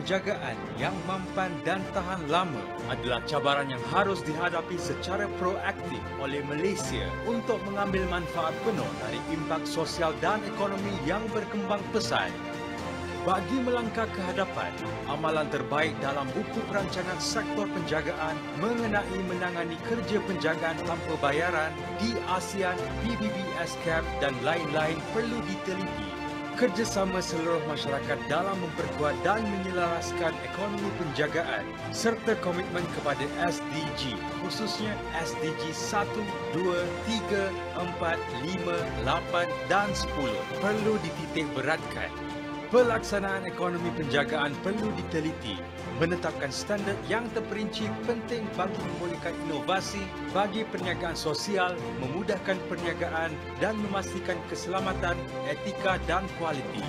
penjagaan yang mampan dan tahan lama adalah cabaran yang harus dihadapi secara proaktif oleh Malaysia untuk mengambil manfaat penuh dari impak sosial dan ekonomi yang berkembang pesat. Bagi melangkah ke hadapan, amalan terbaik dalam buku perancangan sektor penjagaan mengenai menangani kerja penjagaan tanpa bayaran di ASEAN, PBB, SCAP dan lain-lain perlu diteliti. Kerjasama seluruh masyarakat dalam memperkuat dan menyelaraskan ekonomi penjagaan serta komitmen kepada SDG, khususnya SDG 1, 2, 3, 4, 5, 8 dan 10 perlu dititik beratkan. Pelaksanaan ekonomi penjagaan perlu diteliti, menetapkan standard yang terperinci penting bagi membolehkan inovasi bagi perniagaan sosial, memudahkan perniagaan dan memastikan keselamatan, etika dan kualiti.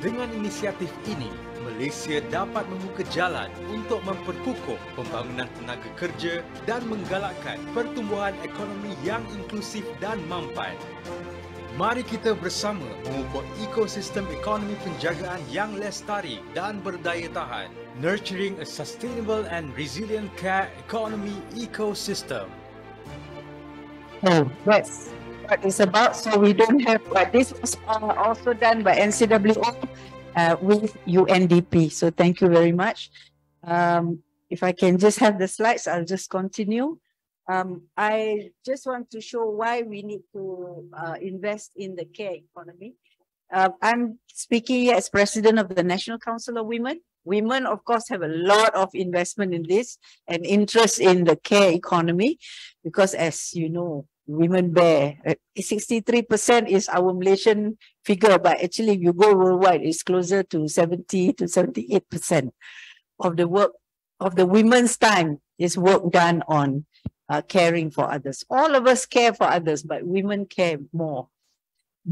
Dengan inisiatif ini, Malaysia dapat membuka jalan untuk memperkukuh pembangunan tenaga kerja dan menggalakkan pertumbuhan ekonomi yang inklusif dan mampan. Mari kita bersama memupuk ekosistem ekonomi penjagaan yang lestari dan berdaya tahan. Nurturing a sustainable and resilient care economy ecosystem. Oh, that's what it's about. So we don't have, but this was also done by NCWO with UNDP. So thank you very much. If I can just have the slides, I'll just continue. I just want to show why we need to invest in the care economy. I'm speaking as President of the National Council of Women. Women, of course, have a lot of investment in this and interest in the care economy because, as you know, women bear 63% is our Malaysian figure, but actually, if you go worldwide, it's closer to 70 to 78% of the work of the women's time is work done on caring for others. All of us care for others, but women care more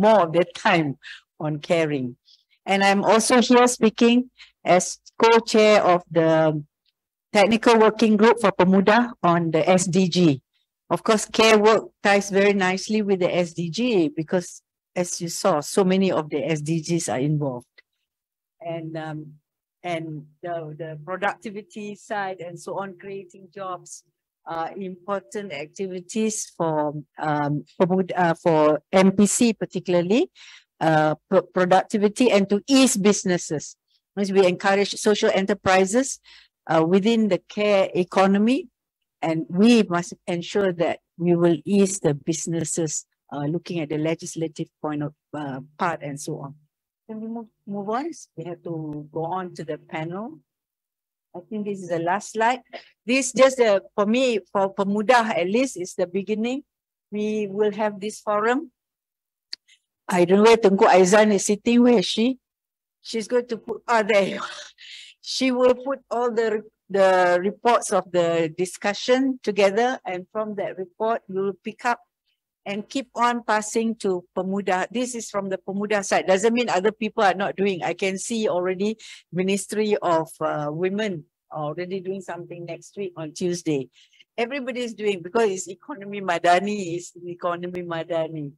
of their time on caring. And I'm also here speaking as co-chair of the Technical Working Group for Pemuda on the SDG. Of course, care work ties very nicely with the SDG because, as you saw, so many of the SDGs are involved. And the productivity side and so on, creating jobs, important activities for MPC particularly, productivity and to ease businesses. As we encourage social enterprises within the care economy, and we must ensure that we will ease the businesses looking at the legislative point of part and so on. Can we move on? We have to go on to the panel. I think this is the last slide. This just for me, for Pemuda at least, is the beginning. We will have this forum. I don't know where Tengku Aizan is sitting. Where is she? She's going to put, there. She will put all the reports of the discussion together, and from that report, we will pick up and keep on passing to Pemuda. This is from the Pemuda side. Doesn't mean other people are not doing. I can see already Ministry of Women already doing something next week on Tuesday. Everybody is doing because it's economy madani, it's economy madani.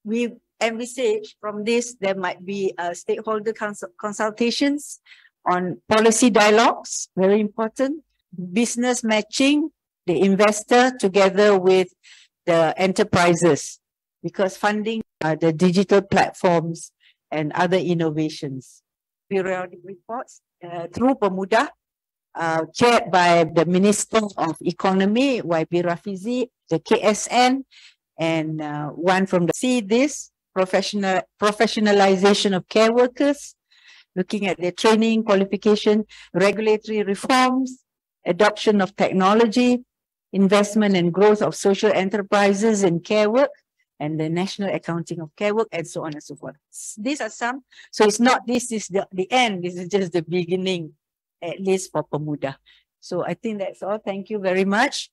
We envisage from this, there might be stakeholder consultations on policy dialogues, very important, business matching, the investor together with the enterprises, because funding the digital platforms and other innovations. Periodic reports through Pemuda, chaired by the Minister of Economy, YB Rafizi, the KSN, and one from the see this professionalization of care workers, looking at their training, qualification, regulatory reforms, adoption of technology, investment and growth of social enterprises in care work, and the national accounting of care work, and so on and so forth. These are some. So it's not this is the end. This is just the beginning, at least for Pemuda. So I think that's all. Thank you very much.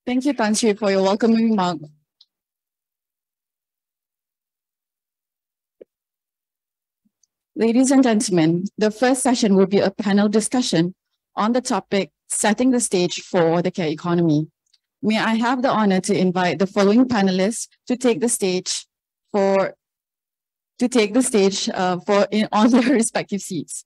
Thank you, Tan Sri, for your welcoming remark. Ladies and gentlemen, the first session will be a panel discussion on the topic, setting the stage for the care economy. May I have the honor to invite the following panelists to take the stage on their respective seats.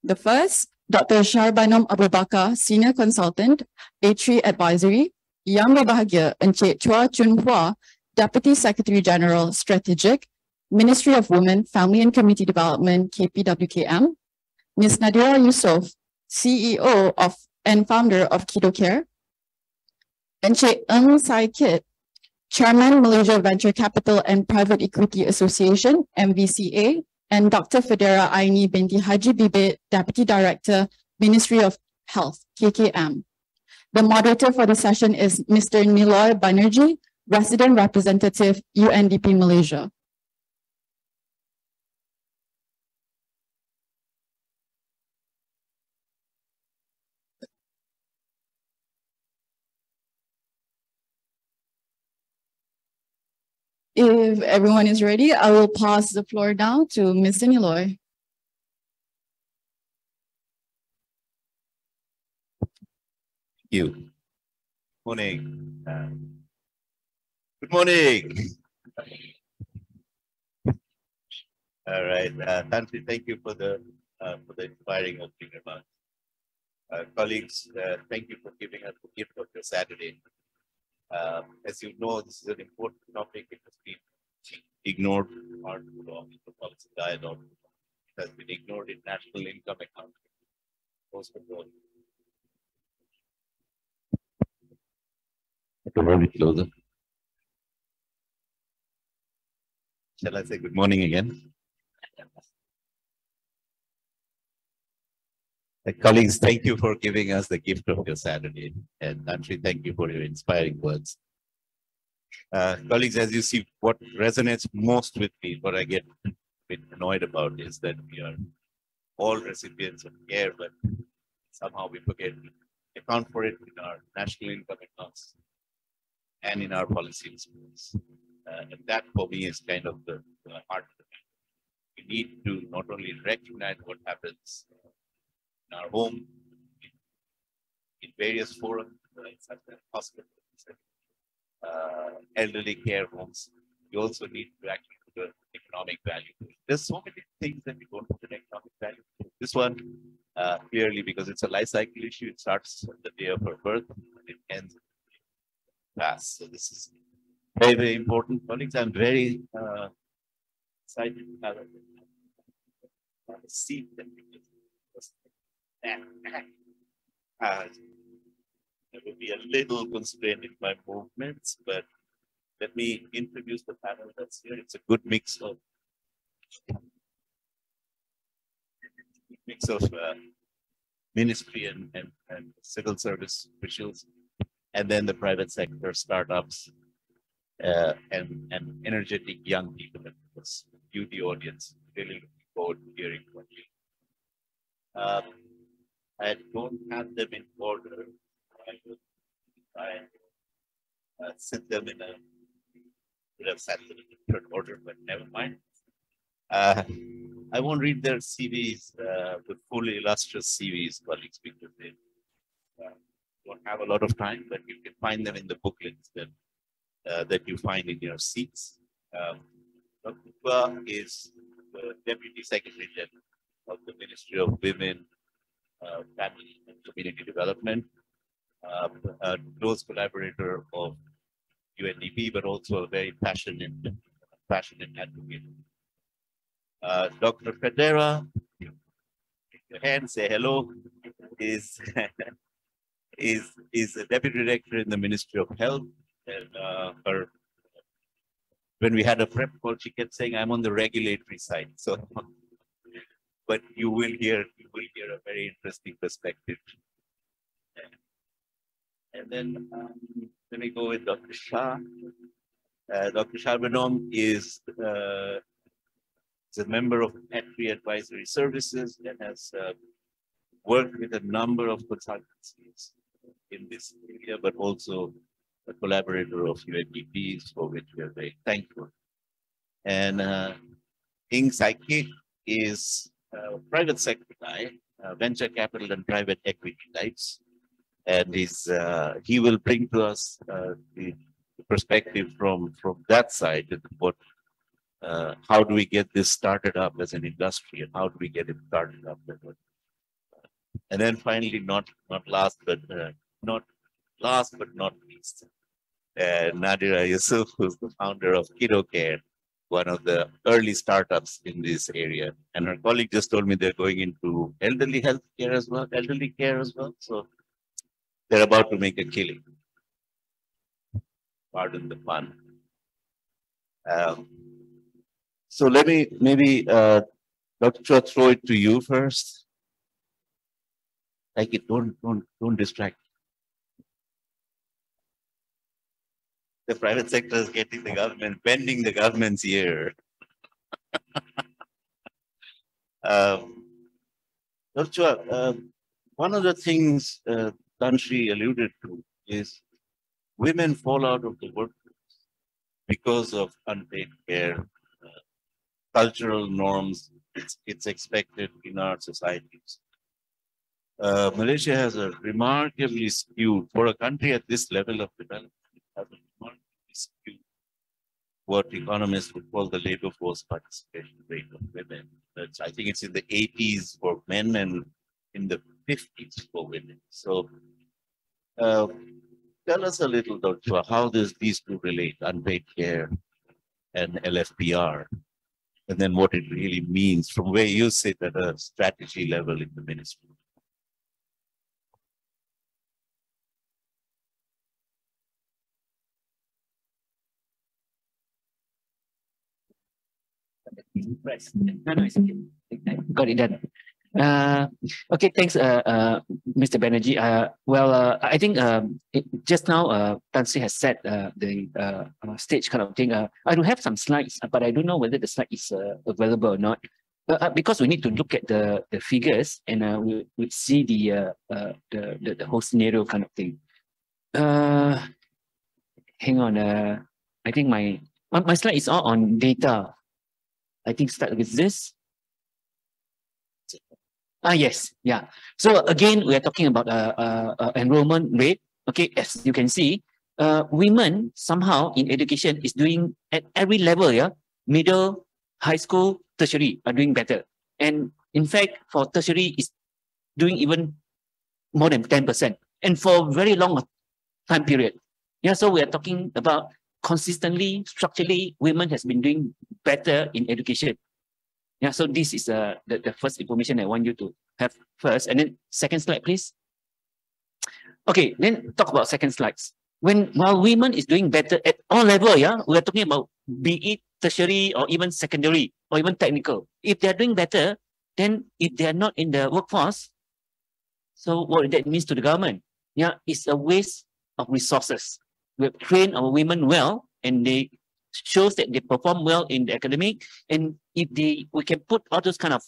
The first, Dr. Sharbanam Abu Bakar, Senior Consultant, A3 Advisory. Yang berbahagia Encik Chua Chun Hua, Deputy Secretary General Strategic, Ministry of Women, Family and Community Development, KPWKM. Ms. Nadira Yusof, CEO of and founder of Kido Care. Encik Ng Sai Kit, Chairman Malaysia Venture Capital and Private Equity Association, MVCA, and Dr. Federa Aini binti Haji Bibit, Deputy Director, Ministry of Health, KKM. The moderator for the session is Mr. Niloy Banerjee, Resident Representative, UNDP Malaysia. If everyone is ready, I will pass the floor down to Mr. Niloy. You. Morning. Good morning. All right, Tantri, thank you for the inspiring opening remarks. Colleagues, thank you for giving us the gift of your Saturday. As you know, this is an important topic. It has been ignored for too long in the policy dialogue. It has been ignored in national income accounting. Closer. Shall I say good morning again? Colleagues, thank you for giving us the gift of your Saturday. And Nantri, thank you for your inspiring words. Colleagues, as you see, what resonates most with me, what I get a bit annoyed about is that we are all recipients of care, but somehow we forget to account for it in our national income accounts and in our policy instruments. And that for me is kind of the heart of the matter. We need to not only recognize what happens in our home, in various forums, such as hospitals, elderly care homes. We also need to actually put an economic value. There's so many things that we don't put an economic value. This one, clearly, because it's a life cycle issue, it starts on the day of her birth and it ends pass. So this is very, very important. Colleagues, I'm very excited to have a seat that we can I will be a little constrained in my movements, but let me introduce the panel that's here. It's a good mix of ministry and civil service officials, and then the private sector, startups, and energetic young people. That was you, the audience. Really looking forward to hearing from you. I don't have them in order. I will try and sit them in a would have sat them in a different order, but never mind. I won't read their CVs, the full illustrious CVs, colleagues, because they don't have a lot of time, but you can find them in the booklets that you find in your seats. Dr. Kuala is the Deputy Secretary General of the Ministry of Women, Family and Community Development, a close collaborator of UNDP, but also a very passionate advocate. Dr. Federa, your hand, say hello, is a Deputy Director in the Ministry of Health, And when we had a prep call, she kept saying, "I'm on the regulatory side." So, but you will hear a very interesting perspective. And then let me go with Dr. Shah. Dr. Shah Banom is a member of Petri Advisory Services and has worked with a number of consultancies in this area, but also a collaborator of UNDPs, for which we are very thankful. And Ing Saiki is a private sector guy, venture capital and private equity types. And he will bring to us the perspective from that side. What, how do we get this started up as an industry, and how do we get it started up? And then finally, not last but not least, Nadira Yusuf, who's the founder of Kiddo Care, one of the early startups in this area. And her colleague just told me they're going into elderly health care as well, elderly care as well. So they're about to make a killing. Pardon the pun. So let me maybe, Dr. Chua, throw it to you first. Like it, don't distract. The private sector is getting the government, bending the government's ear. Dr. Chua, one of the things Tanshi alluded to is women fall out of the workforce because of unpaid care, cultural norms. It's expected in our societies. Malaysia has a remarkably skewed, for a country at this level of development, has a remarkably skewed what economists would call the labor force participation rate of women. I think it's in the 80s for men and in the 50s for women. So tell us a little, Dr. how does these two relate, unpaid care and LFPR, and then what it really means from where you sit at a strategy level in the ministry. Right. No, it's okay. Got it done. Okay, thanks, Mr. Banerjee. I think just now Tan Sri has said the stage kind of thing. I do have some slides, but I don't know whether the slide is available or not. Because we need to look at the figures and we see the whole scenario kind of thing. Hang on. I think my slide is all on data. I think start with this. Yes, yeah. So again, we are talking about enrollment rate. Okay, as you can see, women somehow in education is doing at every level, yeah, middle, high school, tertiary are doing better. And in fact, for tertiary is doing even more than 10%, and for very long time period. Yeah, so we are talking about consistently, structurally, women has been doing better in education. Yeah, so this is the first information I want you to have first. And then second slide, please. Okay, then talk about second slides. While women is doing better at all level, yeah, we are talking about be it tertiary or even secondary or even technical. If they are doing better, then if they are not in the workforce, so what that means to the government? Yeah, it's a waste of resources. We have trained our women well, and they shows that they perform well in the academic. And if we can put all those kind of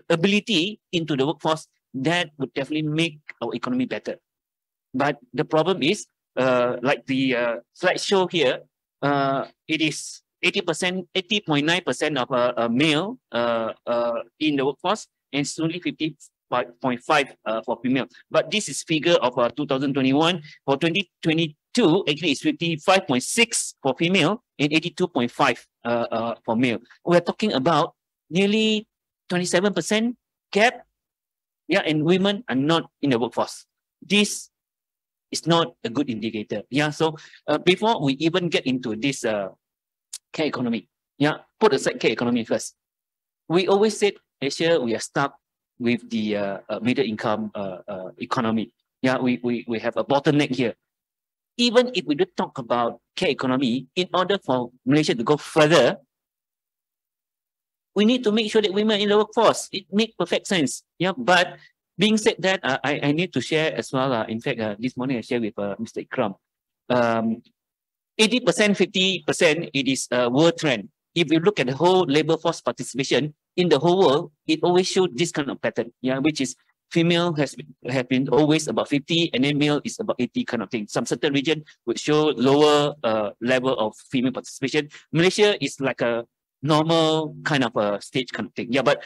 ability into the workforce, that would definitely make our economy better. But the problem is, like the slide show here, it is 80%, 80.9% of male in the workforce, and it's only 50.5 for female. But this is figure of 2021. For 2022, actually it's 55.6 for female and 82.5 for male. We're talking about nearly 27% gap. Yeah, and women are not in the workforce. This is not a good indicator. Yeah, so before we even get into this care economy, yeah, put aside care economy first. We always said Asia, we are stuck with the middle income economy. Yeah, we have a bottleneck here. even if we do talk about care economy, in order for Malaysia to go further, we need to make sure that women in the workforce. It makes perfect sense. Yeah, but being said that, I need to share as well. In fact, this morning I shared with Mr. Ikram. 80%, 50%, it is a world trend. If you look at the whole labor force participation in the whole world, it always shows this kind of pattern, yeah, which is female have been always about 50 and then male is about 80 kind of thing. Some certain region would show lower level of female participation. Malaysia is like a normal kind of a stage kind of thing. Yeah, but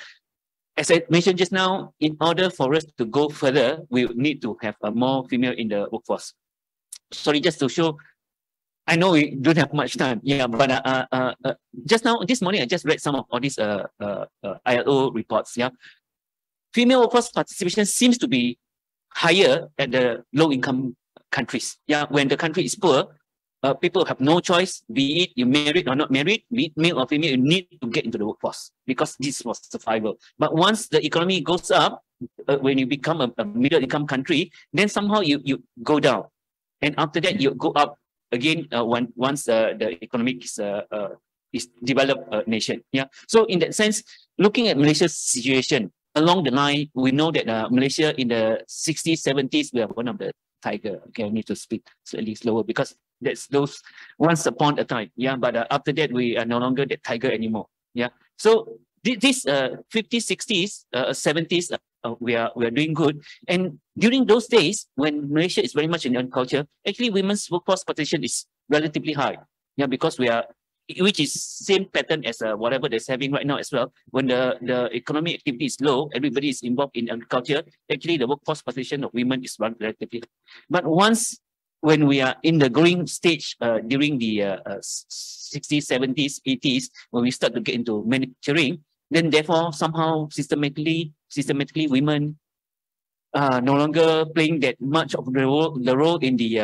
as I mentioned just now, in order for us to go further, we need to have more female in the workforce. Sorry, just to show, I know we don't have much time. Yeah, but just now, this morning, I just read some of all these ILO reports. Yeah, female workforce participation seems to be higher at the low-income countries. Yeah, when the country is poor, people have no choice, be it you married or not married, be it male or female, you need to get into the workforce because this was survival. But once the economy goes up, when you become a middle-income country, then somehow you go down. And after that, you go up again once the economic is developed nation. Yeah. So in that sense, looking at Malaysia's situation, along the line, we know that Malaysia in the 60s, 70s, we are one of the tiger. Okay, I need to speak slightly slower because that's those once upon a time. Yeah, but after that, we are no longer the tiger anymore. Yeah. So this 50s, 60s, 70s, we are doing good. And during those days, when Malaysia is very much in agriculture, actually women's workforce participation is relatively high. Yeah, because we are, which is same pattern as whatever that's having right now as well. When the economic activity is low, everybody is involved in agriculture. Actually, the workforce participation of women is relatively high. But once when we are in the growing stage during the 60s, 70s, 80s, when we start to get into manufacturing, then therefore somehow systematically women no longer playing that much of the role in the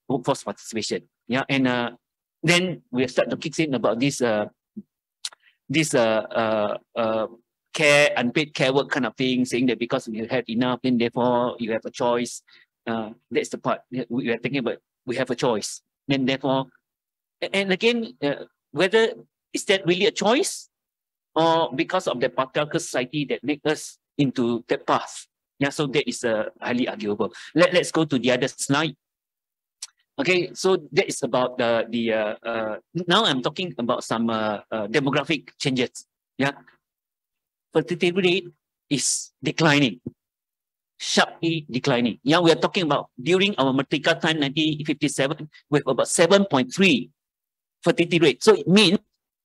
workforce participation. Yeah, and then we start to kick in about this care, unpaid care work kind of thing, saying that because you had enough, then therefore you have a choice. That's the part we are thinking about. We have a choice, then therefore, and again, whether is that really a choice, or because of the patriarchal society that make us into that path? Yeah, so that is highly arguable. Let's go to the other slide. Okay, so that is about now I'm talking about some demographic changes. Yeah, fertility rate is declining, sharply declining. Yeah, we are talking about during our Merdeka time, 1957, with about 7.3 fertility rate. So it means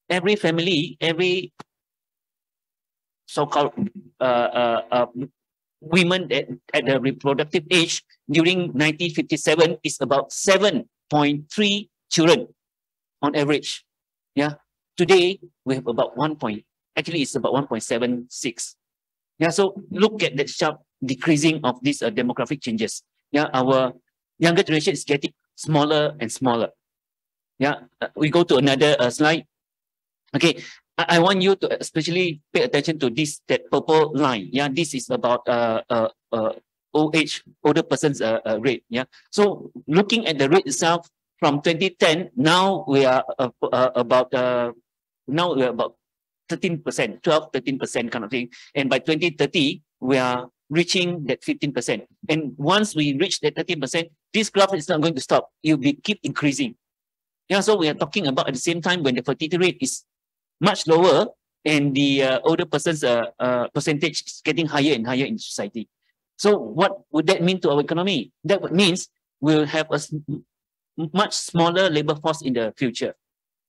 every family, every so-called women at the reproductive age during 1957 is about 7.3 children on average. Yeah. Today we have about actually it's about 1.76. Yeah. So look at that sharp decreasing of these demographic changes. Yeah. Our younger generation is getting smaller and smaller. Yeah. We go to another slide. Okay. I want you to especially pay attention to that purple line. Yeah, this is about older persons rate. Yeah, so looking at the rate itself from 2010, now we are about 13%, 12, 13% kind of thing, and by 2030 we are reaching that 15%. And once we reach that 13%, this graph is not going to stop. It will keep increasing. Yeah, so we are talking about at the same time when the fertility rate is much lower and the older person's percentage is getting higher and higher in society. So what would that mean to our economy? That means we'll have a much smaller labor force in the future.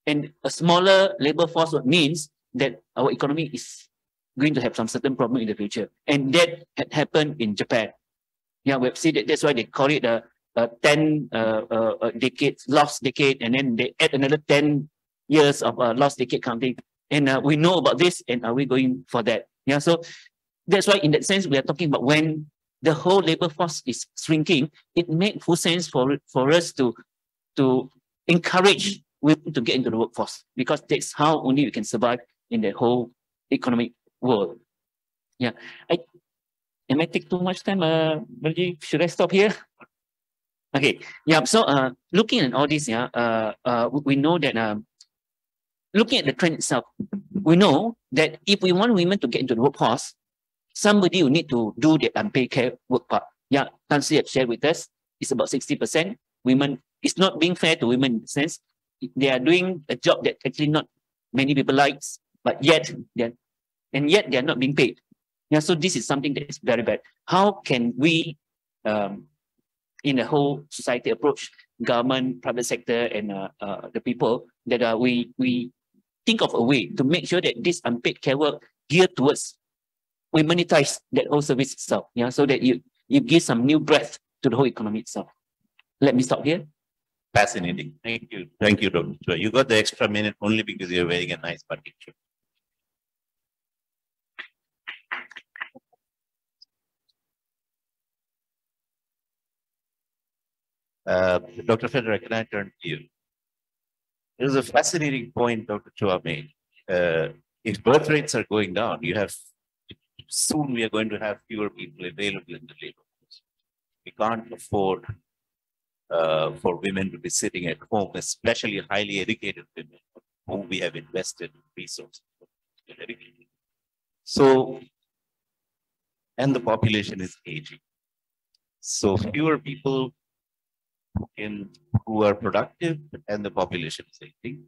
And a smaller labor force means that our economy is going to have some certain problem in the future. And that had happened in Japan. Yeah, we've seen that. That's why they call it a 10 decades, lost decade, and then they add another 10 years of lost decade counting. And we know about this, and are we going for that? Yeah, so that's why in that sense, we are talking about when the whole labor force is shrinking, it makes full sense for us to encourage women to get into the workforce, because that's how only we can survive in the whole economic world. Yeah, am I take too much time, Balji? Should I stop here? Okay, yeah. So, looking at all this, we know that looking at the trend itself, we know that if we want women to get into the workforce, somebody will need to do the unpaid care work part. Yeah, Tan Sri have shared with us, it's about 60%. Women, it's not being fair to women in the sense they are doing a job that actually not many people likes, but yet they're not being paid. Yeah, so this is something that is very bad. How can we, in the whole society, approach government, private sector, and the people that we think of a way to make sure that this unpaid care work geared towards we monetize that whole service itself, yeah, so that you give some new breath to the whole economy itself. Let me stop here. Fascinating. Thank you. Thank you, Dr. Chua. You got the extra minute only because you're wearing a nice bucket shirt. Dr. Federer, can I turn to you? It was a fascinating point Dr. Chua made. If birth rates are going down, soon we are going to have fewer people available in the labor force. We can't afford for women to be sitting at home, especially highly educated women whom we have invested resources. So, and the population is aging. So fewer people who are productive and the population is aging.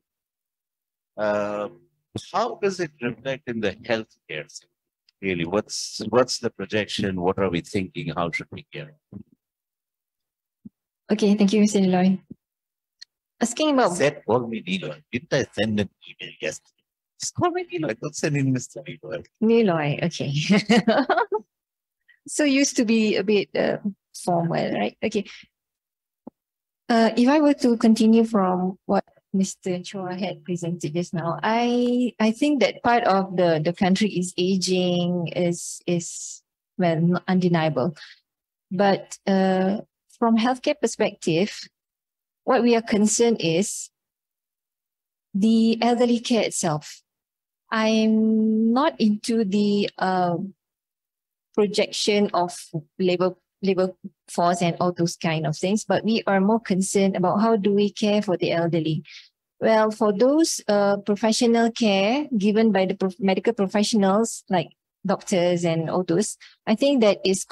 How does it reflect in the healthcare sector? Really, what's the projection? What are we thinking? How should we care? Okay, thank you, Mr. Niloy. Asking about Said call me Niloy. Didn't I send an email yesterday? Just call me Niloy. Don't send in Mr. Niloy. Niloy, okay. So used to be a bit formal, right? Okay. If I were to continue from what Mr. Chua had presented just now, I think that part of the country is aging is well undeniable. But from healthcare perspective, what we are concerned is the elderly care itself. I'm not into the projection of labor force and all those kind of things, but we are more concerned about how do we care for the elderly. Well, for those professional care given by the medical professionals like doctors and all those, I think that is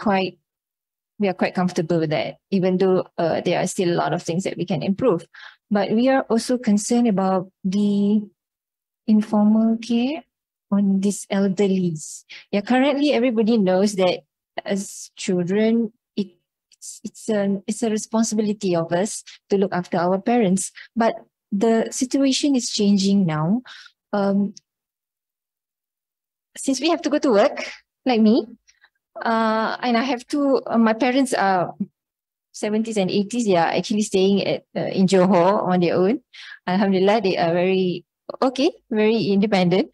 we are quite comfortable with that, even though there are still a lot of things that we can improve. But we are also concerned about the informal care on these elderlies. Yeah, currently everybody knows that as children, it's a responsibility of us to look after our parents. But the situation is changing now. Since we have to go to work, like me, and I have to, my parents are 70s and 80s. They are actually staying in Johor on their own. Alhamdulillah, they are very independent.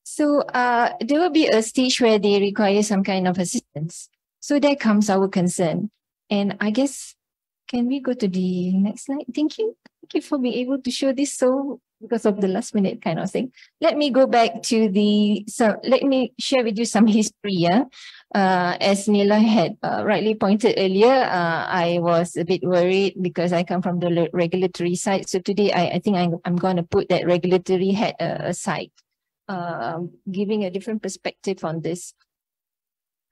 So there will be a stage where they require some kind of assistance. So there comes our concern. And I guess, can we go to the next slide? Thank you. Thank you for being able to show this because of the last minute kind of thing. Let me go back to let me share with you some history. As Nila had rightly pointed earlier, I was a bit worried because I come from the regulatory side. So today I think I'm going to put that regulatory hat aside, giving a different perspective on this.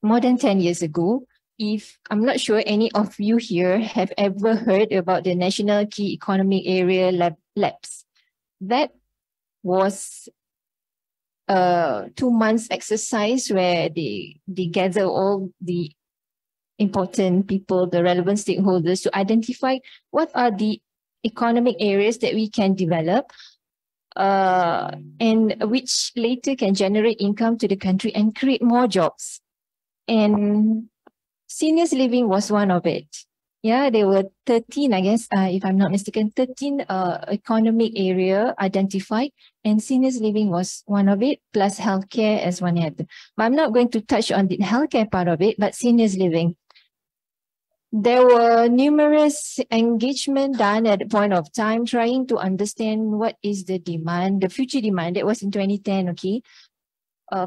More than 10 years ago, I'm not sure any of you here have ever heard about the National Key Economic Area labs. That was a 2 months exercise where they gather all the important people, the relevant stakeholders, to identify what are the economic areas that we can develop and which later can generate income to the country and create more jobs. And seniors living was one of it. Yeah, there were 13, I guess, if I'm not mistaken, 13 economic area identified, and seniors living was one of it, plus healthcare as one had. But I'm not going to touch on the healthcare part of it, but seniors living. There were numerous engagement done at the point of time, trying to understand what is the demand, the future demand. That was in 2010, okay?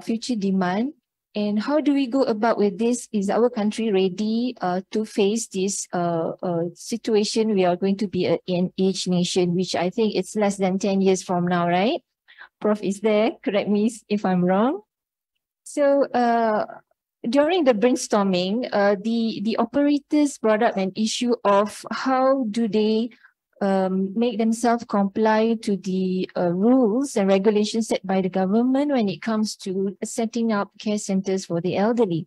Future demand. And how do we go about with this? Is our country ready to face this situation? We are going to be an age nation, which I think it's less than 10 years from now, right? Prof is there, correct me if I'm wrong. So during the brainstorming, the operators brought up an issue of how do they make themselves comply to the rules and regulations set by the government when it comes to setting up care centers for the elderly.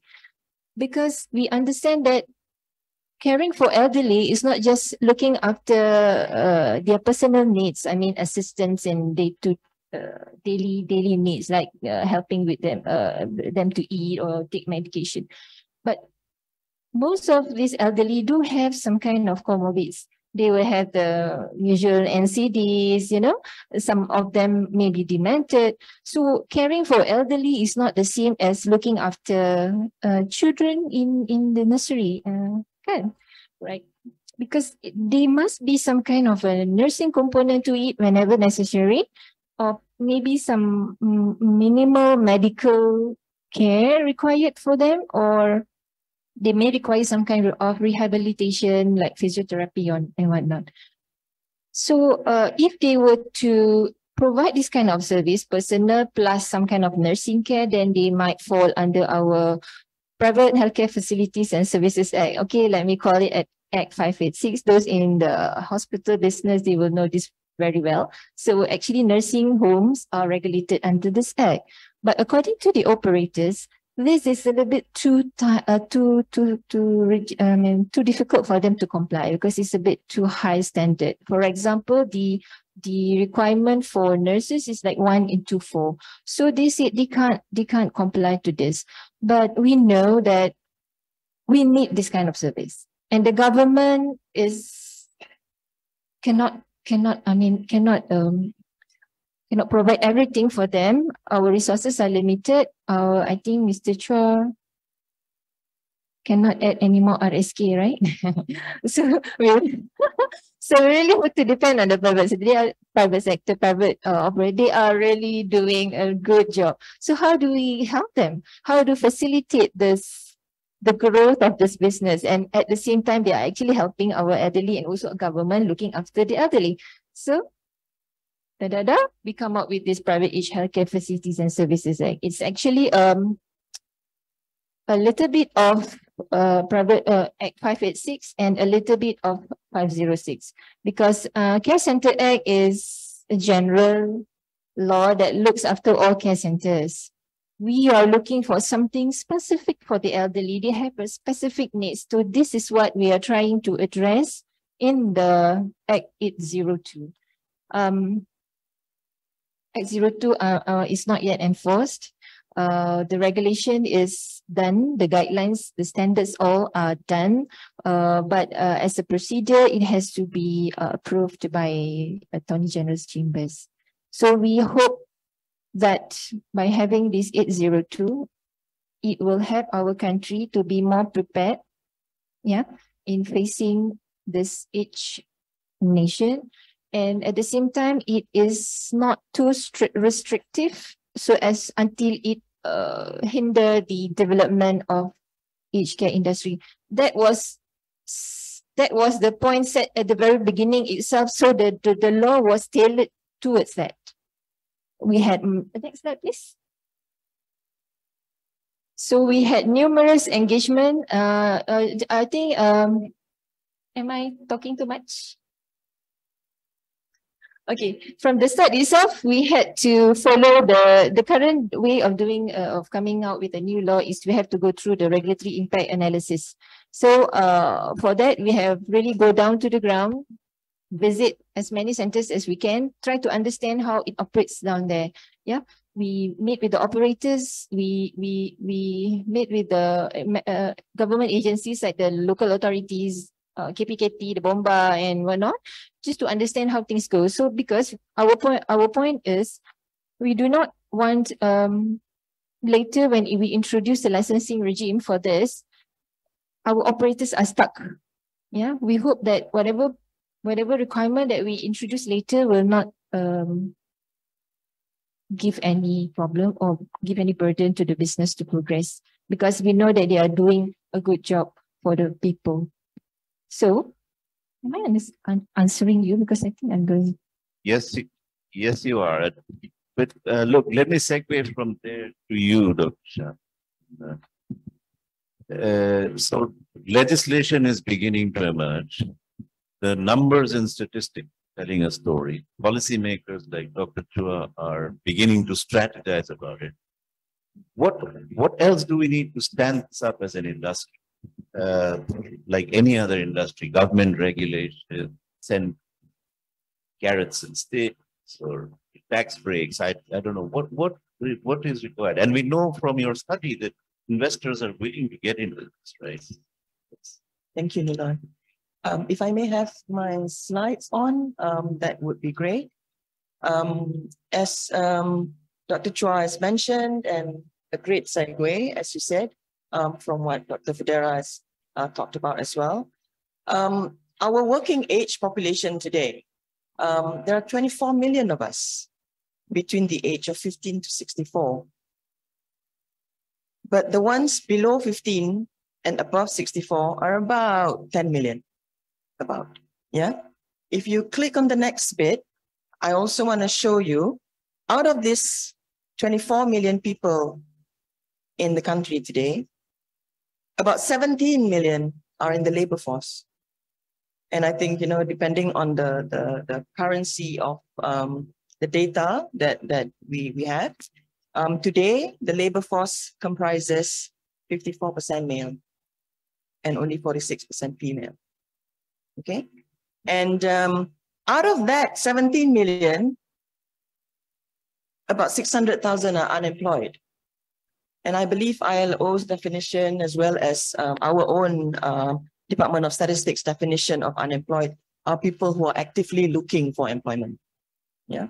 Because we understand that caring for elderly is not just looking after their personal needs, I mean assistance and daily needs like helping with them to eat or take medication. But most of these elderly do have some kind of comorbids. They will have the usual NCDs, you know, some of them may be demented. So caring for elderly is not the same as looking after children in the nursery, right? Because there must be some kind of a nursing component to it whenever necessary, or maybe some minimal medical care required for them, or they may require some kind of rehabilitation like physiotherapy and whatnot. So if they were to provide this kind of service, personal plus some kind of nursing care, then they might fall under our Private Healthcare Facilities and Services Act. Okay, let me call it Act 586. Those in the hospital business, they will know this very well. So actually nursing homes are regulated under this act. But according to the operators, this is a little bit too difficult for them to comply because it's a bit too high standard. For example, the requirement for nurses is like 1:4. So they say they can't comply to this. But we know that we need this kind of service, and the government cannot provide everything for them. Our resources are limited. I think Mr. Chua cannot add any more RSK, right? So we really have to depend on the private sector, private operator. They are really doing a good job. So how do we help them? How to facilitate the growth of this business? And at the same time, they are actually helping our elderly and also government looking after the elderly. So we come up with this Private Age Healthcare Facilities and Services Act. It's actually a little bit of Private Act 586 and a little bit of 506, because Care Center Act is a general law that looks after all care centers. We are looking for something specific for the elderly. They have a specific needs. So this is what we are trying to address in the Act 802. Act 02 is not yet enforced. The regulation is done, the guidelines, the standards all are done. But as a procedure, it has to be approved by Attorney General's chambers. So we hope that by having this 802, it will help our country to be more prepared, in facing this age nation. And at the same time, it is not too restrictive so as until it hinder the development of aged care industry. That was the point set at the very beginning itself. So the law was tailored towards that. We had the next slide, please. So we had numerous engagement. I think am I talking too much? Okay, from the start itself, we had to follow the current way of doing of coming out with a new law is we have to go through the regulatory impact analysis. So for that, we have really go down to the ground, visit as many centers as we can, try to understand how it operates down there. Yeah, we meet with the operators, we meet with the government agencies like the local authorities, KPKT, the Bomba and whatnot, just to understand how things go. So because our point is we do not want later when we introduce the licensing regime for this, our operators are stuck. Yeah, we hope that whatever requirement that we introduce later will not give any problem or give any burden to the business to progress, because we know that they are doing a good job for the people. So, am I answering you? Because I think I'm going. Yes, yes, you are. But look, let me segue from there to you, Dr. Shah. So legislation is beginning to emerge. The numbers and statistics telling a story. Policymakers like Dr. Chua are beginning to strategize about it. What else do we need to stand this up as an industry? Like any other industry, government regulation, send carrots and sticks or tax breaks. I don't know what is required. And we know from your study that investors are willing to get into this, right? Thank you, Niloy. If I may have my slides on, that would be great. As Dr. Chua has mentioned, and a great segue, as you said, from what Dr. Federa has talked about as well. Our working age population today, there are 24 million of us between the age of 15 to 64. But the ones below 15 and above 64 are about 10 million. About, yeah. If you click on the next bit, I also want to show you, out of this 24 million people in the country today, about 17 million are in the labor force. And I think, you know, depending on the currency of the data that we have, today, the labor force comprises 54% male and only 46% female. Okay. And out of that 17 million, about 600,000 are unemployed. And I believe ILO's definition, as well as our own Department of Statistics definition of unemployed, are people who are actively looking for employment. Yeah.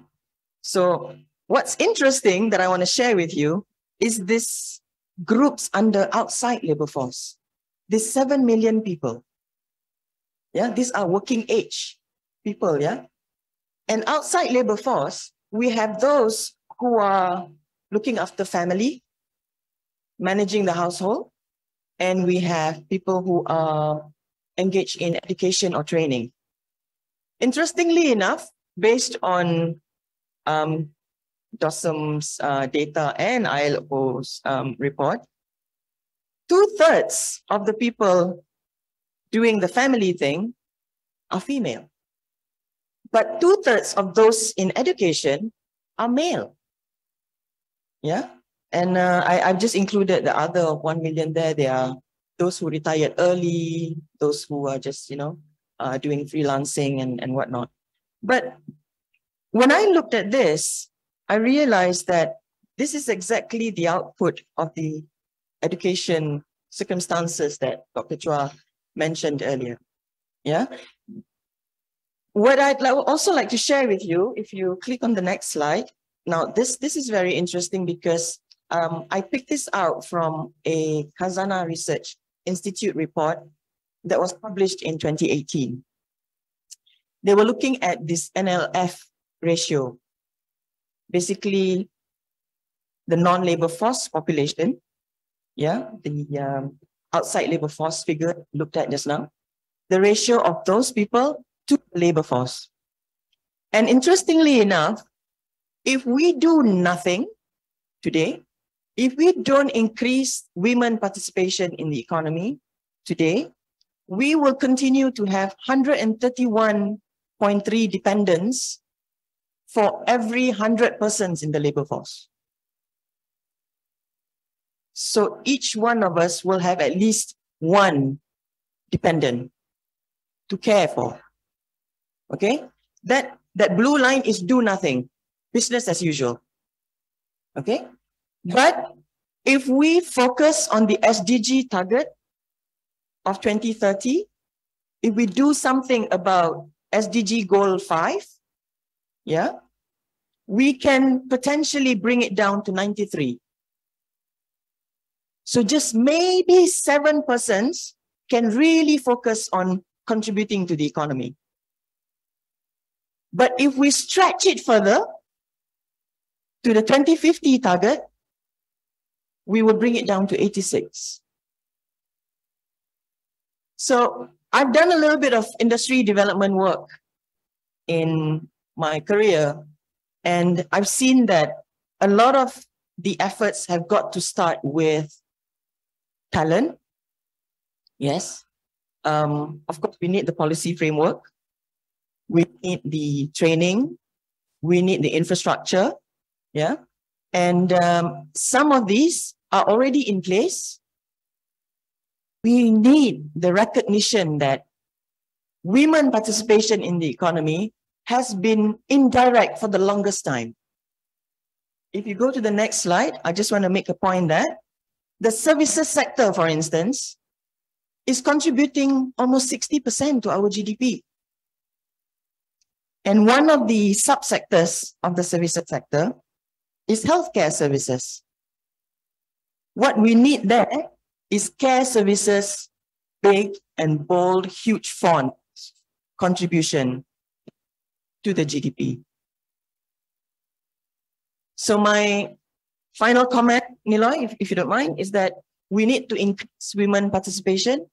So what's interesting that I want to share with you is this groups under outside labor force. These 7 million people. Yeah, these are working age people, yeah. And outside labor force, we have those who are looking after family, managing the household, and we have people who are engaged in education or training. Interestingly enough, based on DOSM's data and ILO's report, 2/3 of the people doing the family thing are female. But 2/3 of those in education are male. Yeah. And I've just included the other 1 million there. They are those who retired early, those who are just, you know, doing freelancing and whatnot. But when I looked at this, I realized that this is exactly the output of the education circumstances that Dr. Chua mentioned earlier. Yeah. What I'd also like to share with you, if you click on the next slide. Now, this is very interesting because I picked this out from a Khazanah Research Institute report that was published in 2018. They were looking at this NLF ratio, basically the non-labor force population, yeah, the outside labor force figure looked at just now, the ratio of those people to the labor force. And interestingly enough, if we do nothing today, if we don't increase women participation in the economy today, we will continue to have 131.3 dependents for every 100 persons in the labor force. So each one of us will have at least one dependent to care for. Okay? That blue line is do nothing, business as usual. Okay? But if we focus on the SDG target of 2030, if we do something about SDG goal 5, yeah, we can potentially bring it down to 93. So just maybe 7 persons can really focus on contributing to the economy. But if we stretch it further, to the 2050 target, we will bring it down to 86. So I've done a little bit of industry development work in my career, and I've seen that a lot of the efforts have got to start with talent. Yes. Of course, we need the policy framework. We need the training. We need the infrastructure. Yeah. And some of these are already in place. We need the recognition that women participation in the economy has been indirect for the longest time. If you go to the next slide, I just want to make a point that the services sector, for instance, is contributing almost 60% to our GDP. And one of the subsectors of the services sector is healthcare services. What we need there is care services, big and bold, huge font contribution to the GDP. So my final comment, Niloy, if you don't mind, is that we need to increase women participation,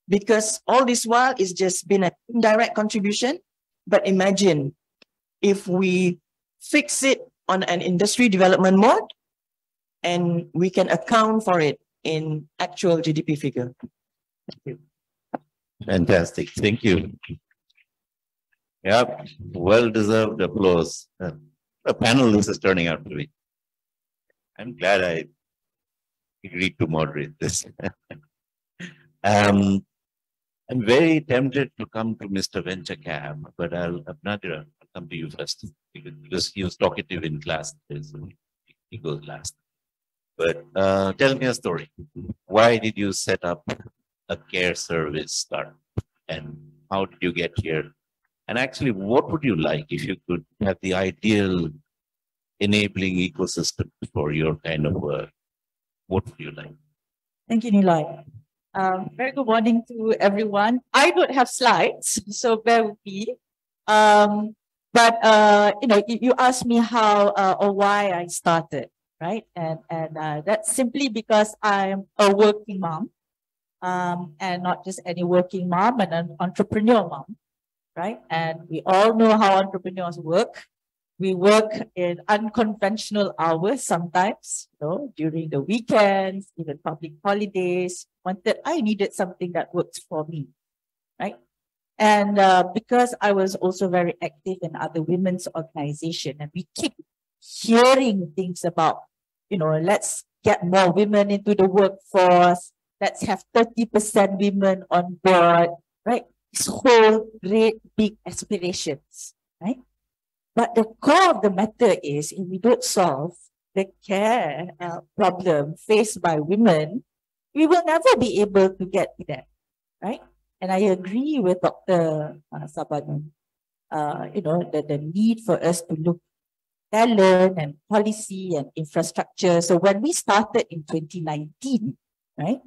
because all this while it's just been an indirect contribution. But imagine if we fix it on an industry development mode and we can account for it in actual GDP figure. Thank you. Fantastic. Thank you. Yep. Well-deserved applause. A panel this is turning out to be. I'm glad I agreed to moderate this. I'm very tempted to come to Mr. Venture but Nadira, I'll come to you first, because he was talkative in class, so he goes last. But tell me a story. Why did you set up a care service startup, and how did you get here? And actually, what would you like if you could have the ideal enabling ecosystem for your kind of work? What would you like? Thank you, Niloy. Very good morning to everyone. I don't have slides, so bear with me. You asked me how or why I started, right? And that's simply because I'm a working mom, and not just any working mom, but an entrepreneur mom, right? And we all know how entrepreneurs work. We work in unconventional hours sometimes, during the weekends, even public holidays. I needed something that works for me, right? And because I was also very active in other women's organizations, and we keep hearing things about, let's get more women into the workforce, let's have 30% women on board, right? This whole great big aspirations, right? But the core of the matter is, if we don't solve the care problem faced by women, we will never be able to get to that, right? And I agree with Dr. Sabanan, the need for us to look at talent and policy and infrastructure. So when we started in 2019, right?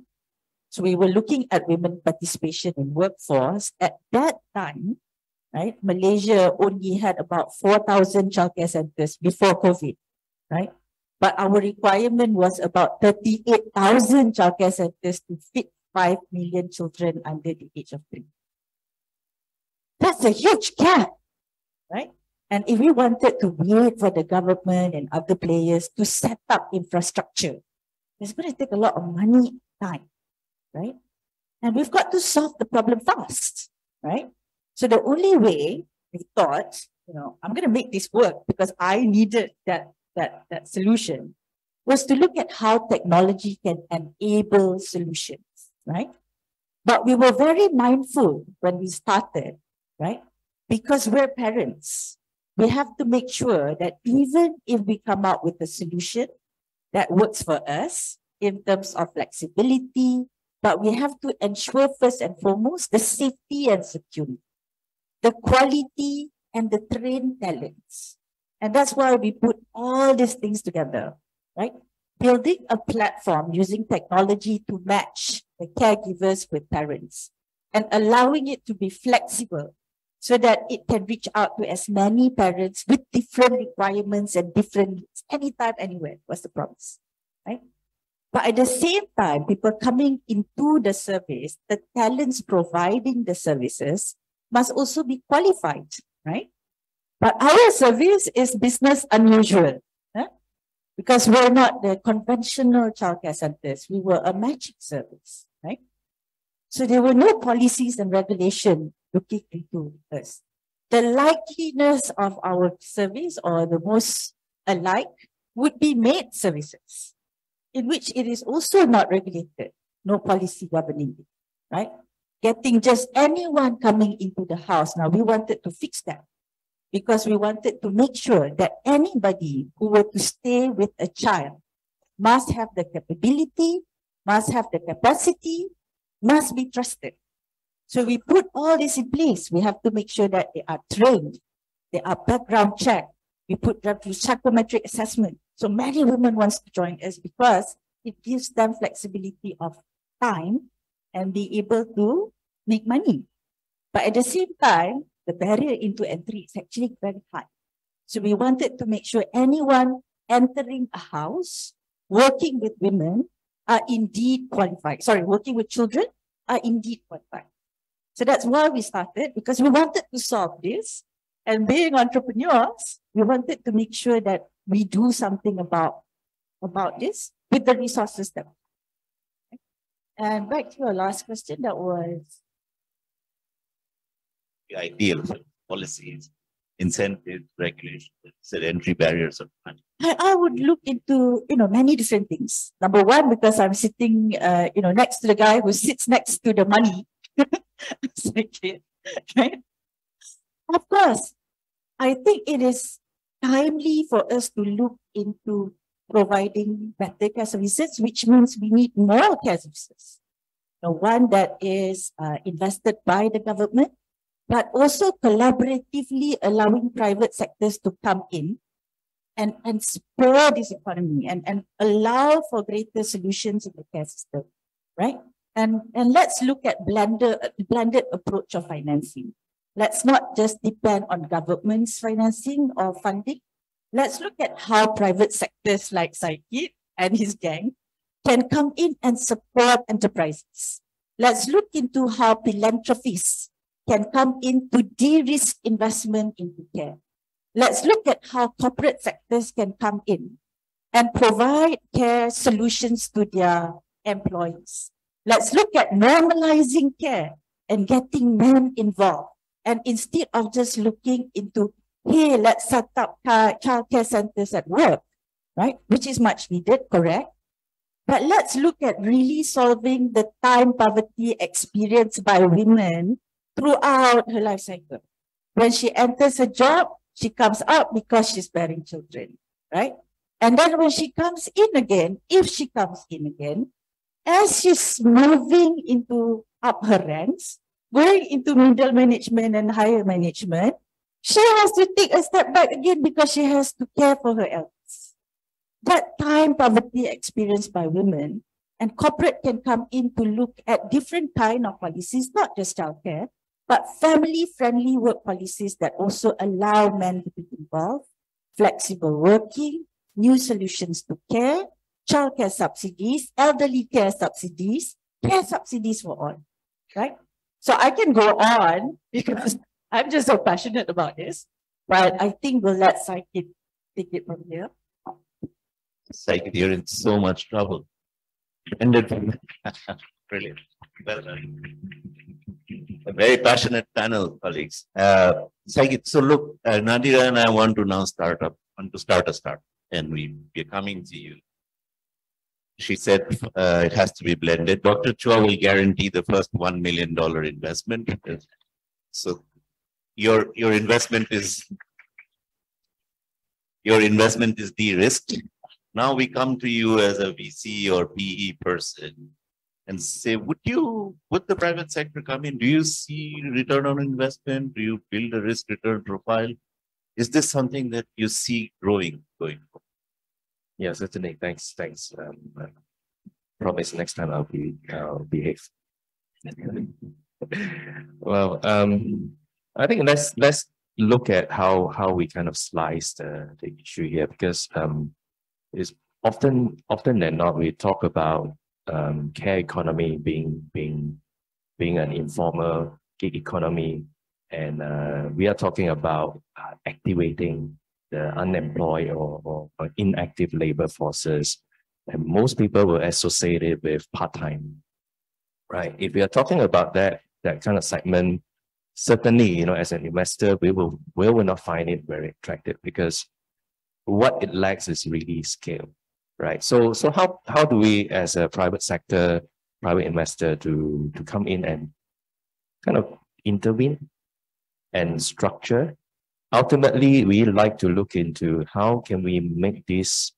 So we were looking at women participation in workforce. At that time, right, Malaysia only had about 4,000 childcare centers before COVID, right? But our requirement was about 38,000 childcare centers to fit 5 million children under the age of 3. That's a huge gap, right? And if we wanted to wait for the government and other players to set up infrastructure, it's going to take a lot of money, time, right? And we've got to solve the problem fast, right? So the only way we thought, I'm going to make this work because I needed that solution, was to look at how technology can enable solutions, right? But we were very mindful when we started, right? Because we're parents, we have to make sure that even if we come out with a solution that works for us in terms of flexibility, but we have to ensure first and foremost the safety and security, the quality and the trained talents. And that's why we put all these things together, right? Building a platform using technology to match the caregivers with parents and allowing it to be flexible so that it can reach out to as many parents with different requirements and different needs, anytime, anywhere, was the promise, right? But at the same time, people coming into the service, the talents providing the services must also be qualified, right? But our service is business unusual, because we're not the conventional childcare centers. We were a matching service, right? So there were no policies and regulation looking into us. The likeliness of our service, or the most alike, would be maid services, in which it is also not regulated, no policy governing it, right? Getting just anyone coming into the house. Now, we wanted to fix that, because we wanted to make sure that anybody who were to stay with a child must have the capability, must have the capacity, must be trusted. So we put all this in place. We have to make sure that they are trained, they are background checked. We put them through psychometric assessment. So many women want to join us because it gives them flexibility of time and be able to make money. But at the same time, the barrier into entry is actually very high. So we wanted to make sure anyone entering a house, working with women, are indeed qualified. Sorry, working with children are indeed qualified. So that's why we started, because we wanted to solve this. And being entrepreneurs, we wanted to make sure that we do something about this with the resources that we have. And back to your last question, that was The ideal policies, incentives, regulations, said entry barriers of money. I would look into, many different things. Number one, because I'm sitting, next to the guy who sits next to the money. Right? Of course, I think it is timely for us to look into providing better care services, which means we need more care services. One that is invested by the government, but also collaboratively allowing private sectors to come in and spur this economy and allow for greater solutions in the care system, right? And let's look at blended approach of financing. Let's not just depend on government's financing or funding. Let's look at how private sectors like Saikid and his gang can come in and support enterprises. Let's look into how philanthropists can come in to de-risk investment into care. Let's look at how corporate sectors can come in and provide care solutions to their employees. Let's look at normalizing care and getting men involved. And instead of just looking into, hey, let's set up childcare centers at work, right? Which is much needed, correct? But let's look at really solving the time poverty experienced by women throughout her life cycle. When she enters a job, she comes out because she's bearing children, right? And then when she comes in again, if she comes in again, as she's moving into up her ranks, going into middle management and higher management, she has to take a step back again because she has to care for her elders. That time poverty experienced by women, and corporate can come in to look at different kind of policies, not just childcare, but family-friendly work policies that also allow men to be involved, flexible working, new solutions to care, childcare subsidies, elderly care subsidies for all, right? So I can go on because I'm just so passionate about this, but I think we'll let Saikid take it from here. Saikid, you're in so much trouble. Brilliant. Well done. A very passionate panel, colleagues. Saikid, so look, Nadira and I want to start a start, and we're coming to you. She said it has to be blended. Dr. Chua will guarantee the first $1 million investment. So your investment is de-risked. Now we come to you as a VC or PE person and say, would the private sector come in? Do you see return on investment? Do you build a risk return profile? Is this something that you see going forward? Yeah, certainly. Thanks. Promise next time I'll behave. Well, I think let's look at how we kind of slice the issue here, because it's often than not we talk about care economy being an informal gig economy, and we are talking about activating the unemployed or inactive labor forces, and most people will associate it with part-time, right? If we are talking about that kind of segment, certainly, as an investor, we will not find it very attractive, because what it lacks is really scale, right? So how do we, as a private sector, private investor, to come in and kind of intervene and structure? Ultimately, we like to look into how can we make this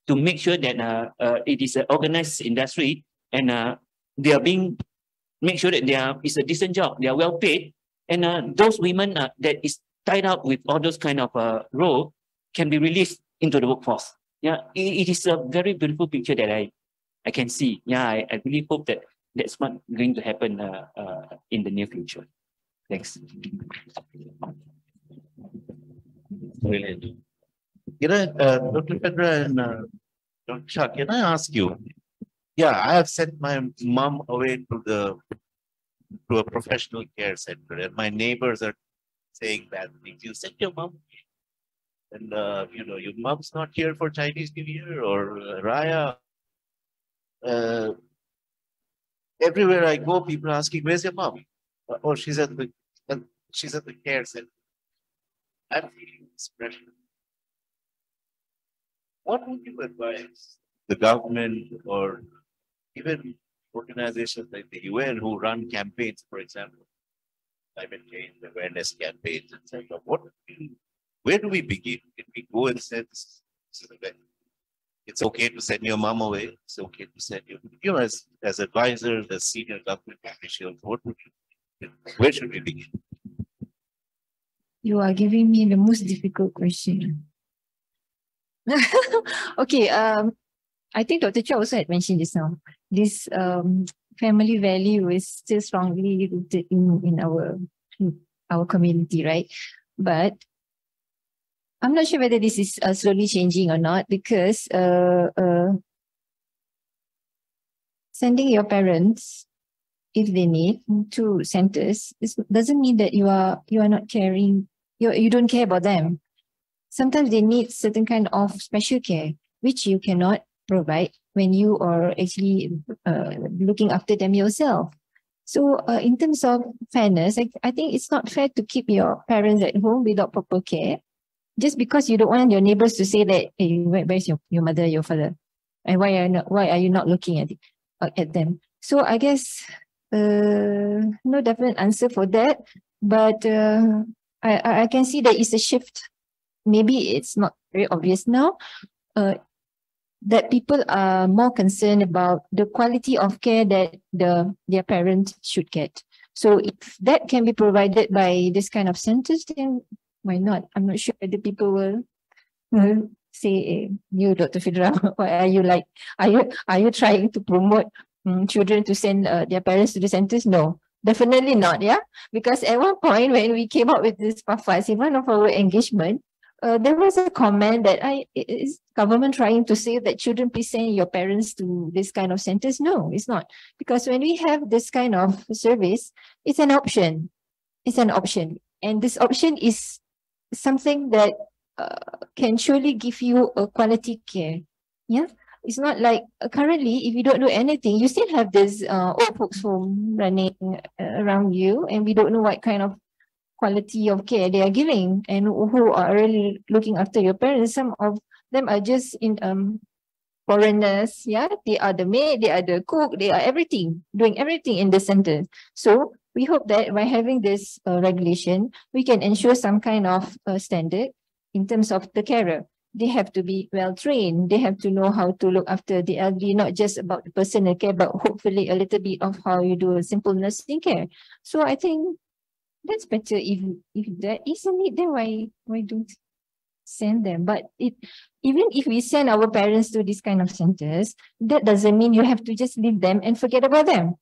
to make sure that it is an organized industry and they are being make sure that it's a decent job, they are well paid, and those women that is tied up with all those kind of role can be released into the workforce. Yeah, it is a very beautiful picture that I can see. Yeah, I really hope that that's what going to happen in the near future. Thanks. Brilliant. Dr. Pedra and Dr. Shah, can I ask you? Yeah, I have sent my mom away to a professional care center, and my neighbors are saying bad things. You sent your mom, and your mom's not here for Chinese New Year or Raya. Everywhere I go, people are asking, "Where's your mom?" Oh, she's at the care center. I'm feeling this pressure. What would you advise the government or even organizations like the UN who run campaigns, for example, climate change awareness campaigns, etc.? Where do we begin? Can we go and say it's okay to send your mom away? It's okay to send you, as advisors, as senior government officials, where should we begin? You are giving me the most difficult question. Okay, I think Dr. Chow also had mentioned this now. This family value is still strongly rooted in our community, right? But I'm not sure whether this is slowly changing or not, because sending your parents, if they need, to centers, this doesn't mean that you are not caring, you don't care about them. Sometimes they need certain kind of special care, which you cannot provide when you are actually looking after them yourself. So in terms of fairness, I think it's not fair to keep your parents at home without proper care, just because you don't want your neighbors to say that, hey, where's your mother, your father, and why are you not looking at them? So I guess no definite answer for that, but I can see there is a shift. Maybe it's not very obvious now, that people are more concerned about the quality of care that their parents should get. So if that can be provided by this kind of centers, then why not? I'm not sure whether people will say, you, Dr. Fidra, why are you like, are you trying to promote children to send their parents to the centers? No, definitely not. Yeah, because at one point when we came up with this PAFAS, in one of our engagement, there was a comment that is government trying to say that children, please send your parents to this kind of centers. No, it's not. Because when we have this kind of service, it's an option. It's an option. And this option is something that can surely give you a quality care. Yeah. It's not like currently, if you don't do anything, you still have this old folks home running around you, and we don't know what kind of quality of care they are giving and who are really looking after your parents. Some of them are just foreigners. Yeah, they are the maid, they are the cook, they are everything, doing everything in the center. So we hope that by having this regulation, we can ensure some kind of standard in terms of the carer. They have to be well trained. They have to know how to look after the elderly, not just about the personal care, but hopefully a little bit of how you do a simple nursing care. So I think that's better. If there is a need, then why don't send them? But even if we send our parents to these kind of centers, that doesn't mean you have to just leave them and forget about them,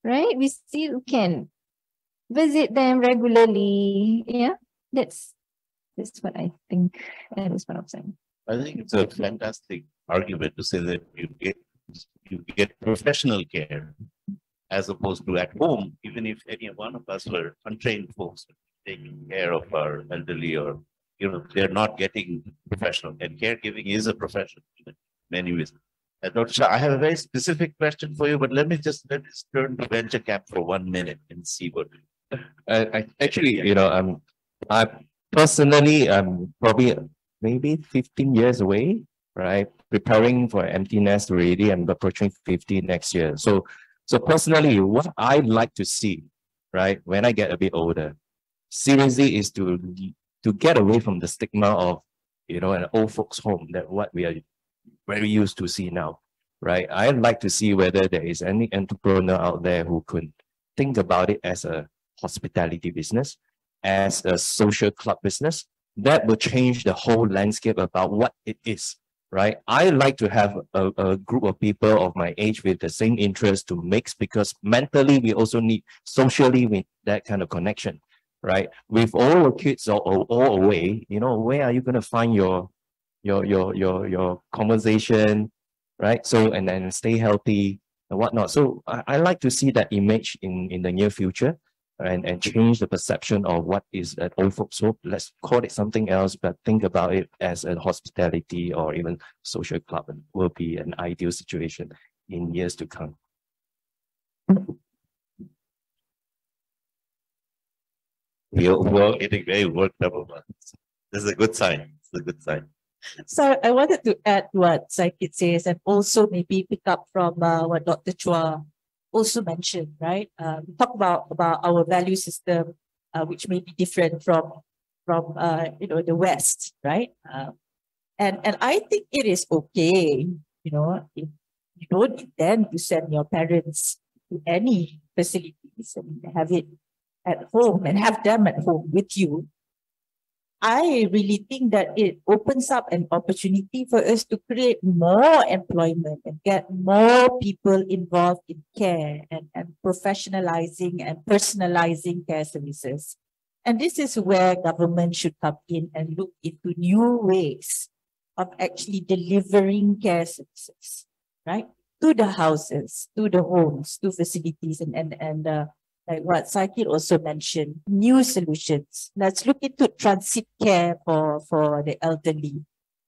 right? We still can visit them regularly. Yeah, that's what I think. That is what I'm saying. I think it's a fantastic argument to say that you get professional care as opposed to at home. Even if any one of us were untrained folks taking care of our elderly, or they're not getting professional, and caregiving is a profession in many ways. Dr. Shah, I have a very specific question for you, but let me just turn to venture cap for 1 minute and see what. I actually, I personally, I'm probably maybe 15 years away, right? Preparing for empty nest already. I'm approaching 50 next year. So personally, what I like to see, right, when I get a bit older, seriously, is to get away from the stigma of, an old folks home, that what we are very used to see now, right? I'd like to see whether there is any entrepreneur out there who could think about it as a hospitality business, as a social club business. That will change the whole landscape about what it is, right? I like to have a group of people of my age with the same interest to mix, because mentally we also need, socially with that kind of connection, right? With all the kids all away, you know, where are you going to find your conversation, right? So, and then stay healthy and whatnot. So I like to see that image in the near future, and change the perception of what is an old folks home. Let's call it something else, but think about it as a hospitality or even social club will be an ideal situation in years to come. We're all getting very worked up about this. This is a good sign. It's a good sign. So I wanted to add what Saikit says, and also maybe pick up from what Dr. Chua also mentioned, right? We talk about our value system, which may be different from you know, the West, right? And I think it is okay, you know, if you don't intend to send your parents to any facilities and have it at home and have them at home with you. I really think that it opens up an opportunity for us to create more employment and get more people involved in care and professionalizing and personalizing care services. And this is where government should come in and look into new ways of actually delivering care services, right? To the houses, to the homes, to facilities, and like what Saikit also mentioned, new solutions. Let's look into transit care for the elderly,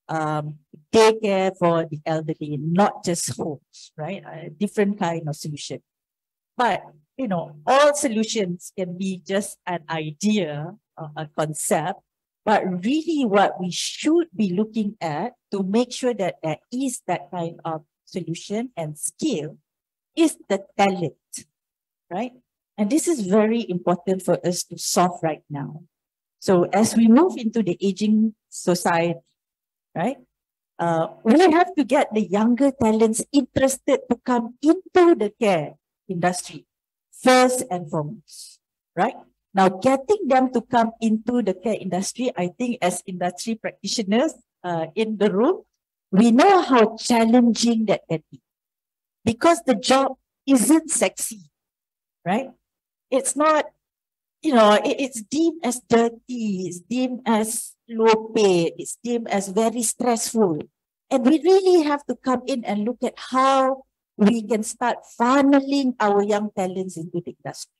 daycare for the elderly, not just homes, right? A different kind of solution. But, you know, all solutions can be just an idea or a concept, but really what we should be looking at to make sure that there is that kind of solution and skill is the talent, right? And this is very important for us to solve right now. So as we move into the aging society, right, we have to get the younger talents interested to come into the care industry first and foremost, right? Now, getting them to come into the care industry, I think as industry practitioners in the room, we know how challenging that can be, because the job isn't sexy, right? It's not, you know, it's deemed as dirty, it's deemed as low paid, it's deemed as very stressful. And we really have to come in and look at how we can start funneling our young talents into the industry.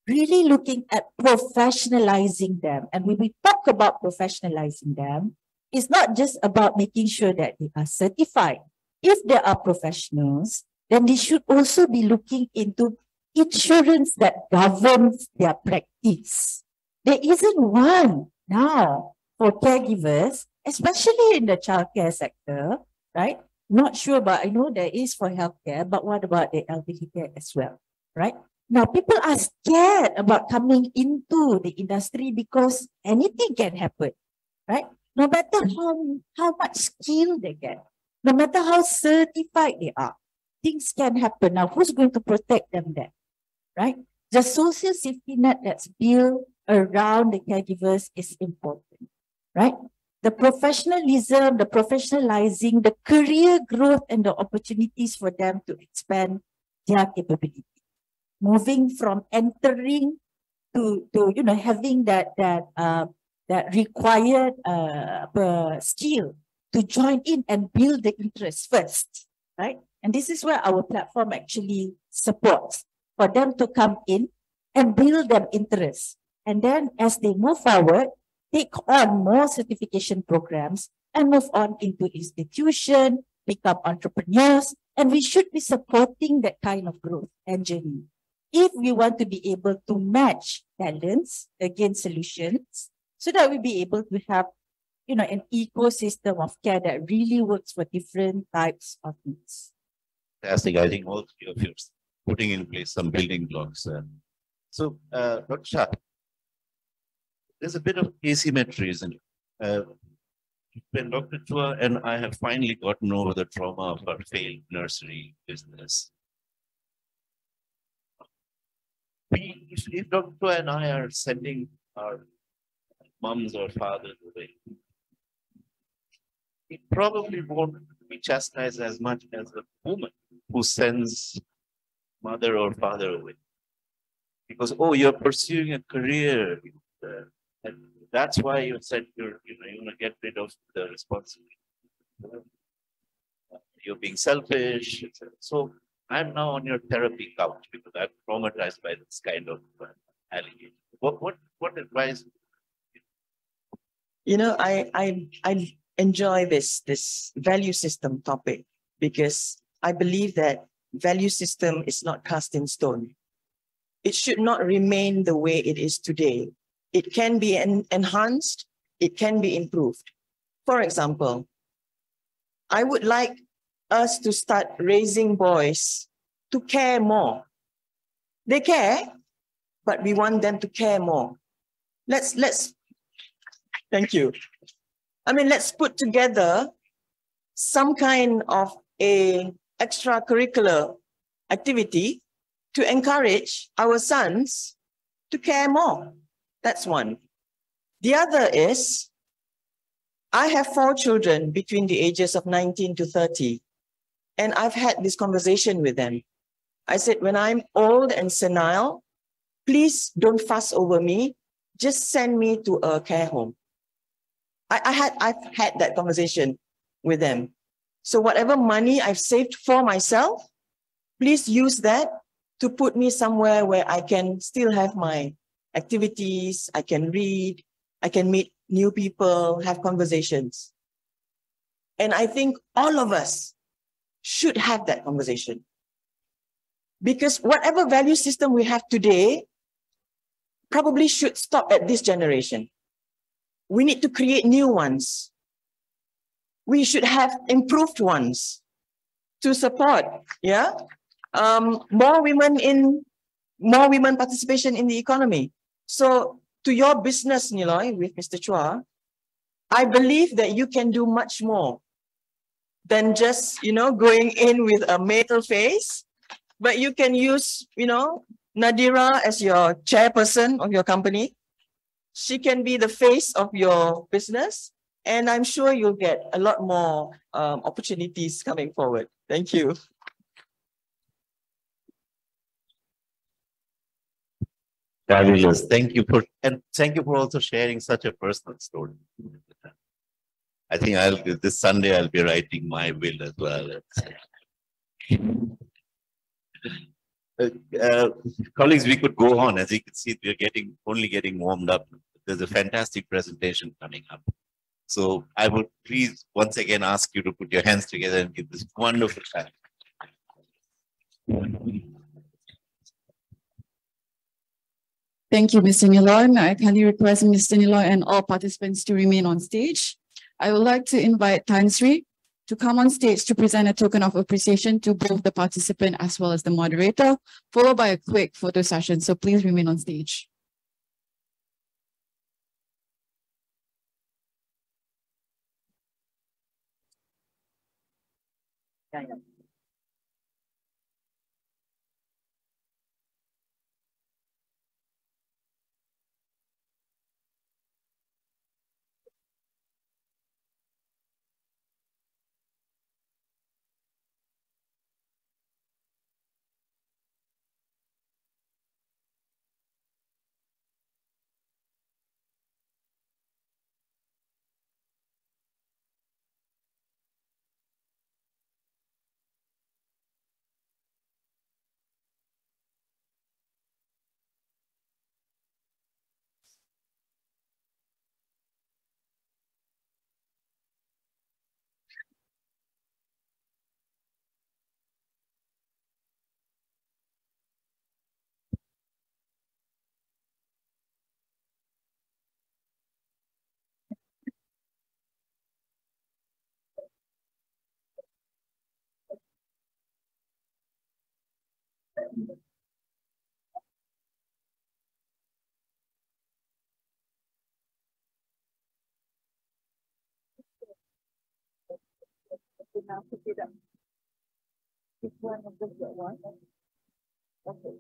Really looking at professionalizing them. And when we talk about professionalizing them, it's not just about making sure that they are certified. If they are professionals, then they should also be looking into insurance that governs their practice. There isn't one now for caregivers, especially in the childcare sector, right? Not sure, but I know there is for healthcare, but what about the elderly care as well, right? Now, people are scared about coming into the industry because anything can happen, right? No matter how much skill they get, no matter how certified they are, things can happen. Now, who's going to protect them then? Right? The social safety net that's built around the caregivers is important, right? The professionalism, the professionalizing, the career growth and the opportunities for them to expand their capability. Moving from entering to you know, having that required skill to join in and build the interest first, right? And this is where our platform actually supports, for them to come in and build them interest. And then as they move forward, take on more certification programs and move on into institution, become entrepreneurs, and we should be supporting that kind of growth and journey. If we want to be able to match talents against solutions, so that we'll be able to have, you know, an ecosystem of care that really works for different types of needs. Fantastic. I think all of you are putting in place some building blocks. So, Dr. Shah, there's a bit of asymmetry, isn't it? when Dr. Chua and I have finally gotten over the trauma of our failed nursery business, if Dr. Chua and I are sending our mums or fathers away, it probably won't be chastised as much as a woman who sends mother or father away. Because, oh, you're pursuing a career. And that's why you said you're going to get rid of the responsibility. You're being selfish. Etc. So I'm now on your therapy couch because I'm traumatized by this kind of allegation. What advice? You know, I enjoy this value system topic because I believe that value system is not cast in stone. It should not remain the way it is today. It can be enhanced, it can be improved. For example, I would like us to start raising boys to care more. They care, but we want them to care more. Let's thank you. I mean, let's put together some kind of a extracurricular activity to encourage our sons to care more. That's one. The other is, I have 4 children between the ages of 19 to 30, and I've had this conversation with them. I said, when I'm old and senile, please don't fuss over me. Just send me to a care home. I've had that conversation with them. So whatever money I've saved for myself, please use that to put me somewhere where I can still have my activities, I can read, I can meet new people, have conversations. And I think all of us should have that conversation. Because whatever value system we have today probably should stop at this generation. We need to create new ones. We should have improved ones to support, more women participation in the economy. So to your business, Niloy, with Mr. Chua, I believe that you can do much more than just, going in with a male face, but you can use, Nadira as your chairperson of your company. She can be the face of your business, and I'm sure you'll get a lot more opportunities coming forward. Thank you. Fabulous. Thank you for also sharing such a personal story. I think this Sunday I'll be writing my will as well. Colleagues, we could go on. As you can see, we're only getting warmed up. There's a fantastic presentation coming up. So I would please once again ask you to put your hands together and give this wonderful clap. Thank you, Mr. Niloy. I kindly request Mr. Niloy and all participants to remain on stage. I would like to invite Tan Sri to come on stage to present a token of appreciation to both the participant as well as the moderator, followed by a quick photo session. So please remain on stage. now pick it up. Which one of those that one? Okay.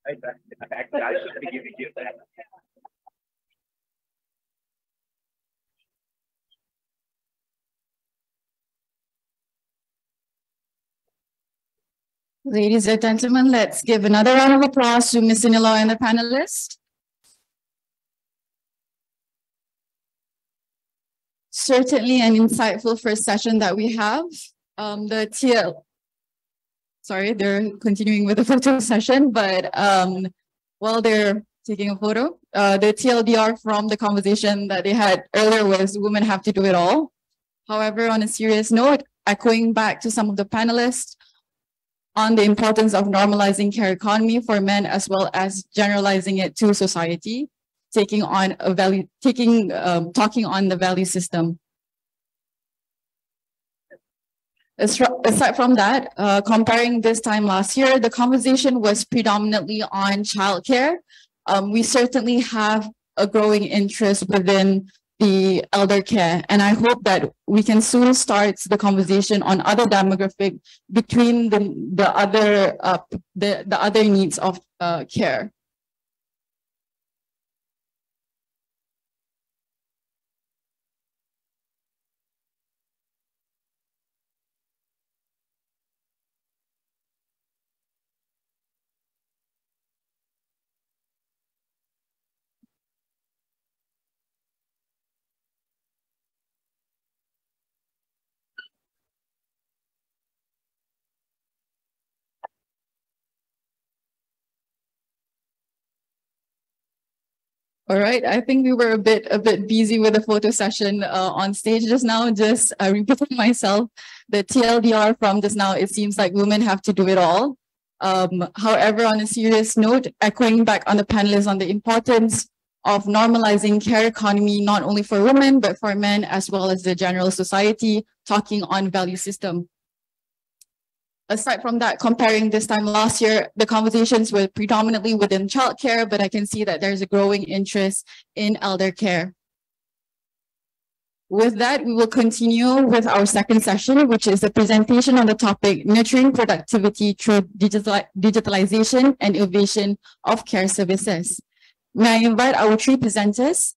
I should be giving you that. Ladies and gentlemen, let's give another round of applause to Ms. Sinilo and the panelists. Certainly an insightful first session that we have. The TL, sorry, they're continuing with the photo session, but while they're taking a photo, the TLDR from the conversation that they had earlier was women have to do it all. However, on a serious note, echoing back to some of the panelists, on the importance of normalizing care economy for men as well as generalizing it to society, talking on the value system. Aside from that, comparing this time last year, the conversation was predominantly on childcare. We certainly have a growing interest within the elder care, and I hope that we can soon start the conversation on other demographic between the other needs of care. All right, I think we were a bit busy with the photo session on stage just now. Just repeating myself, the TLDR from just now, it seems like women have to do it all. However, on a serious note, echoing back on the panelists on the importance of normalizing care economy, not only for women, but for men as well as the general society, talking on value system. Aside from that, comparing this time last year, the conversations were predominantly within childcare, but I can see that there's a growing interest in elder care. With that, we will continue with our second session, which is a presentation on the topic nurturing productivity through digitalization and innovation of care services. May I invite our three presenters,